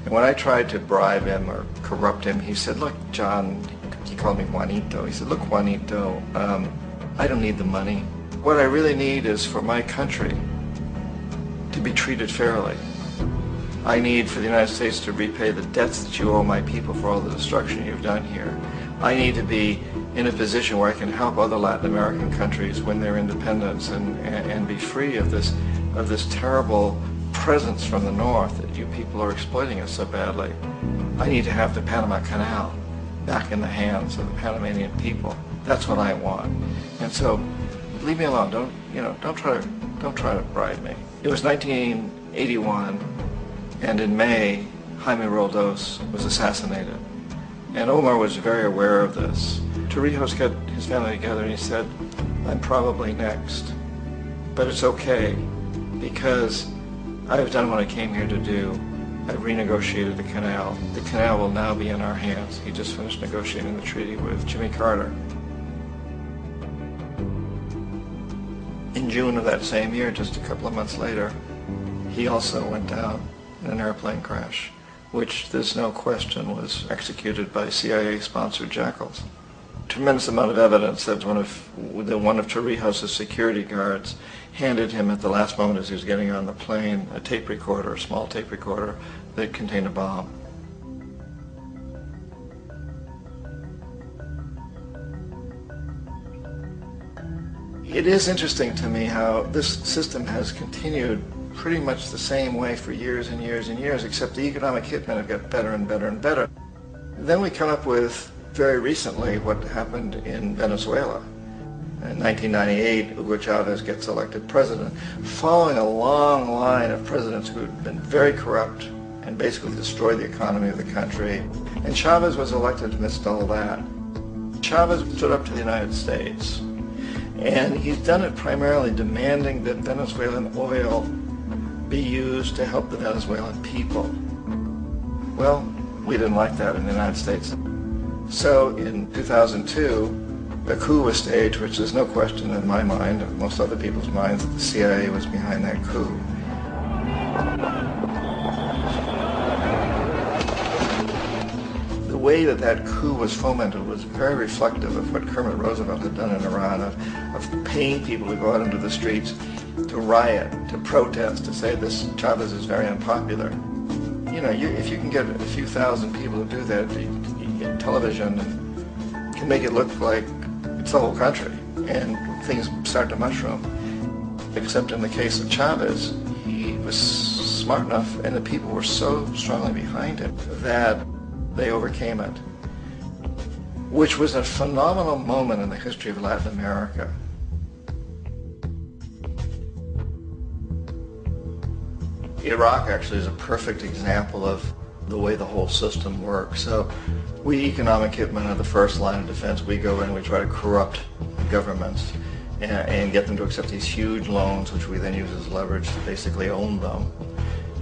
And when I tried to bribe him or corrupt him, he said, look, John, he called me Juanito. He said, look, Juanito, I don't need the money. What I really need is for my country to be treated fairly. I need for the United States to repay the debts that you owe my people for all the destruction you've done here. I need to be in a position where I can help other Latin American countries win their independence and be free of this terrible presence from the north that you people are exploiting us so badly. I need to have the Panama Canal back in the hands of the Panamanian people. That's what I want. And so, leave me alone. Don't try to bribe me. It was 1981, and in May, Jaime Roldos was assassinated. And Omar was very aware of this. Torrijos got his family together and he said, I'm probably next, but it's okay because I've done what I came here to do. I've renegotiated the canal. The canal will now be in our hands. He just finished negotiating the treaty with Jimmy Carter. In June of that same year, just a couple of months later, he also went down in an airplane crash, which there's no question was executed by CIA-sponsored jackals. Tremendous amount of evidence that one of Torrijos' security guards handed him at the last moment as he was getting on the plane a tape recorder, a small tape recorder that contained a bomb. It is interesting to me how this system has continued pretty much the same way for years and years and years, except the economic hitmen have got better and better and better. Then we come up with, very recently, what happened in Venezuela. In 1998, Hugo Chavez gets elected president, following a long line of presidents who had been very corrupt and basically destroyed the economy of the country. And Chavez was elected amidst all that. Chavez stood up to the United States, and he's done it primarily demanding that Venezuelan oil be used to help the Venezuelan people. Well, we didn't like that in the United States. So in 2002, a coup was staged, which there's no question in my mind, and most other people's minds, that the CIA was behind that coup. The way that coup was fomented was very reflective of what Kermit Roosevelt had done in Iran, of paying people to go out into the streets, to riot, to protest, to say this Chavez is very unpopular. You know, if you can get a few thousand people to do that, in television can make it look like it's the whole country, and things start to mushroom. Except in the case of Chavez, he was smart enough, and the people were so strongly behind him that they overcame it, which was a phenomenal moment in the history of Latin America. Iraq actually is a perfect example of the way the whole system works. So we economic hitmen are the first line of defense. We go in and we try to corrupt governments and get them to accept these huge loans, which we then use as leverage to basically own them.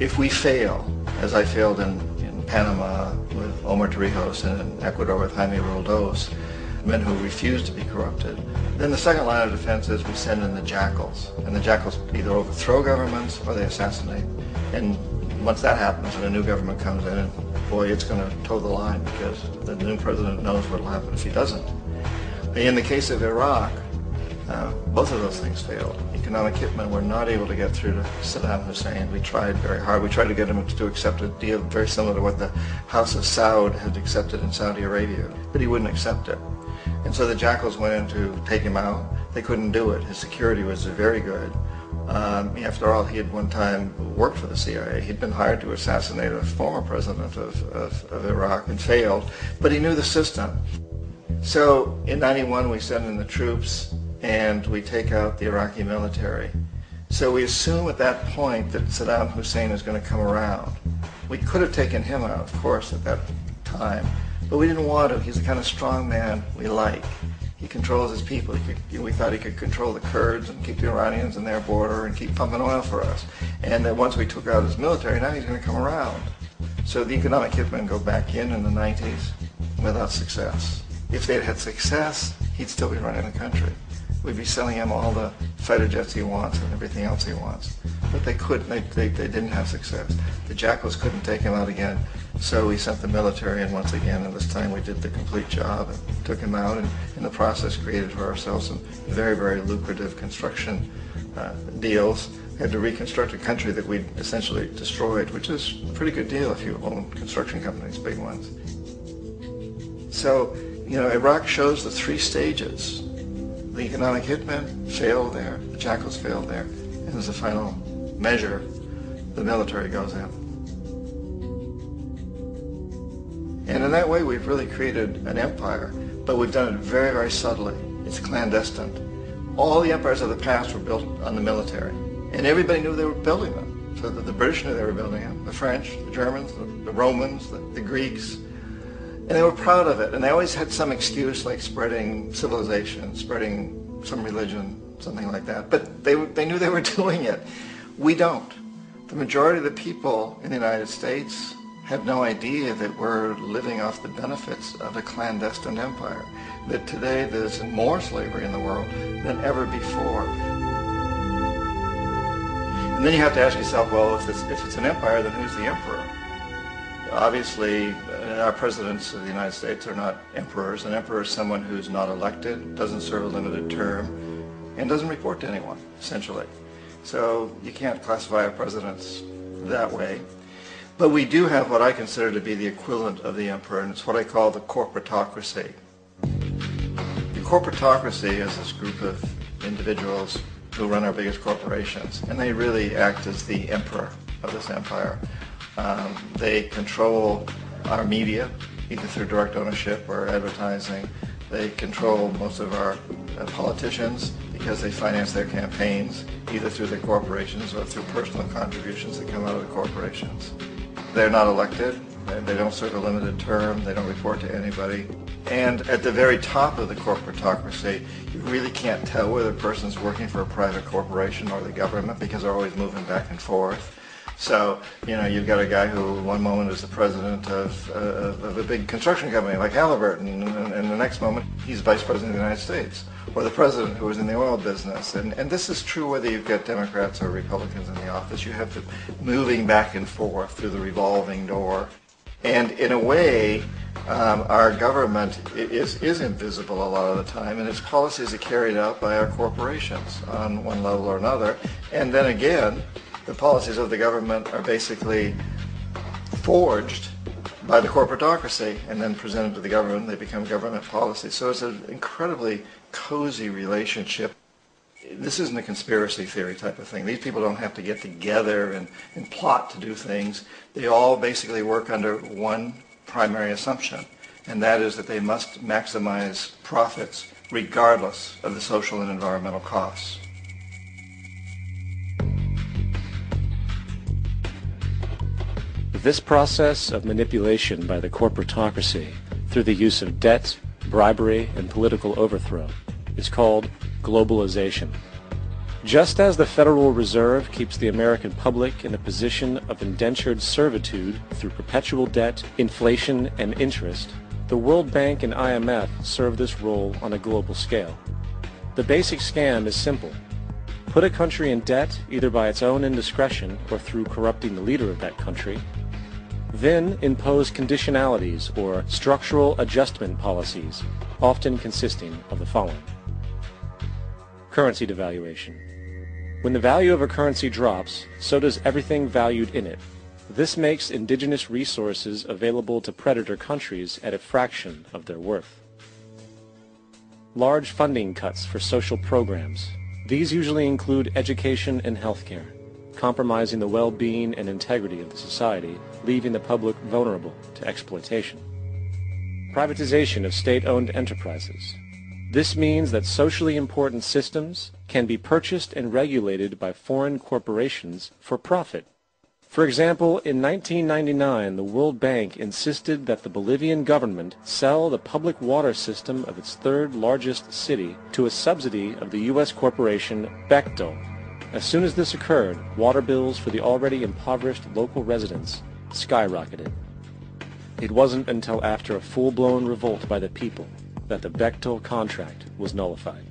If we fail, as I failed in Panama with Omar Torrijos and in Ecuador with Jaime Roldos, men who refuse to be corrupted, then the second line of defense is we send in the jackals. And the jackals either overthrow governments or they assassinate. And once that happens and a new government comes in, boy, it's going to toe the line because the new president knows what will happen if he doesn't. In the case of Iraq, both of those things failed. Economic hitmen were not able to get through to Saddam Hussein. We tried very hard. We tried to get him to accept a deal very similar to what the House of Saud had accepted in Saudi Arabia, but he wouldn't accept it. And so the jackals went in to take him out. They couldn't do it. His security was very good. After all, he had one time worked for the CIA. He'd been hired to assassinate a former president of Iraq and failed, but he knew the system. So in '91 we send in the troops and we take out the Iraqi military. So we assume at that point that Saddam Hussein is going to come around. We could have taken him out, of course, at that time, but we didn't want to. He's the kind of strong man we like. He controls his people. We thought he could control the Kurds and keep the Iranians in their border and keep pumping oil for us. And that once we took out his military, now he's going to come around. So the economic hitmen go back in the 90s without success. If they'd had success, he'd still be running the country. We'd be selling him all the fighter jets he wants and everything else he wants. But they couldn't, they didn't have success. The jackals couldn't take him out again, so we sent the military in once again, and this time we did the complete job and took him out, and in the process created for ourselves some very, very lucrative construction deals. We had to reconstruct a country that we'd essentially destroyed, which is a pretty good deal if you own construction companies, big ones. So, you know, Iraq shows the three stages. The economic hitmen failed there, the jackals failed there, and as a final measure, the military goes in. And in that way, we've really created an empire, but we've done it very, very subtly. It's clandestine. All the empires of the past were built on the military, and everybody knew they were building them. So the British knew they were building them, the French, the Germans, the Romans, the Greeks, and they were proud of it. And they always had some excuse, like spreading civilization, spreading some religion, something like that. But they knew they were doing it. We don't. The majority of the people in the United States have no idea that we're living off the benefits of a clandestine empire, that today there's more slavery in the world than ever before. And then you have to ask yourself, well, if it's an empire, then who's the emperor? Obviously, our presidents of the United States are not emperors. An emperor is someone who's not elected, doesn't serve a limited term, and doesn't report to anyone, essentially. So you can't classify our presidents that way. But we do have what I consider to be the equivalent of the emperor, and it's what I call the corporatocracy. The corporatocracy is this group of individuals who run our biggest corporations, and they really act as the emperor of this empire. They control our media, either through direct ownership or advertising. They control most of our politicians because they finance their campaigns, either through their corporations or through personal contributions that come out of the corporations. They're not elected, they don't serve a limited term, they don't report to anybody. And at the very top of the corporatocracy, you really can't tell whether a person's working for a private corporation or the government because they're always moving back and forth. So, you know, you've got a guy who one moment is the president of a big construction company like Halliburton, and the next moment he's vice president of the United States, or the president who was in the oil business. And this is true whether you've got Democrats or Republicans in the office. You have to moving back and forth through the revolving door. And in a way, our government is invisible a lot of the time, and its policies are carried out by our corporations on one level or another. And then again, the policies of the government are basically forged by the corporatocracy and then presented to the government. They become government policies. So it's an incredibly cozy relationship. This isn't a conspiracy theory type of thing. These people don't have to get together and plot to do things. They all basically work under one primary assumption, and that is that they must maximize profits regardless of the social and environmental costs. This process of manipulation by the corporatocracy through the use of debt, bribery, and political overthrow is called globalization. Just as the Federal Reserve keeps the American public in a position of indentured servitude through perpetual debt, inflation, and interest, the World Bank and IMF serve this role on a global scale. The basic scam is simple. Put a country in debt either by its own indiscretion or through corrupting the leader of that country, then impose conditionalities or structural adjustment policies, often consisting of the following. Currency devaluation. When the value of a currency drops, so does everything valued in it. This makes indigenous resources available to predator countries at a fraction of their worth. Large funding cuts for social programs. These usually include education and healthcare, compromising the well-being and integrity of the society, leaving the public vulnerable to exploitation. Privatization of state-owned enterprises. This means that socially important systems can be purchased and regulated by foreign corporations for profit. For example, in 1999, the World Bank insisted that the Bolivian government sell the public water system of its third largest city to a subsidy of the U.S. corporation Bechtel. As soon as this occurred, water bills for the already impoverished local residents skyrocketed. It wasn't until after a full-blown revolt by the people that the Bechtel contract was nullified.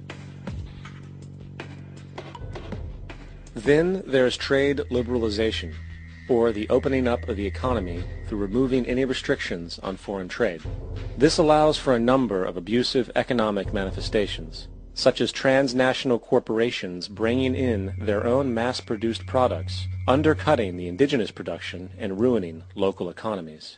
Then there's trade liberalization, or the opening up of the economy through removing any restrictions on foreign trade. This allows for a number of abusive economic manifestations, such as transnational corporations bringing in their own mass-produced products, undercutting the indigenous production and ruining local economies.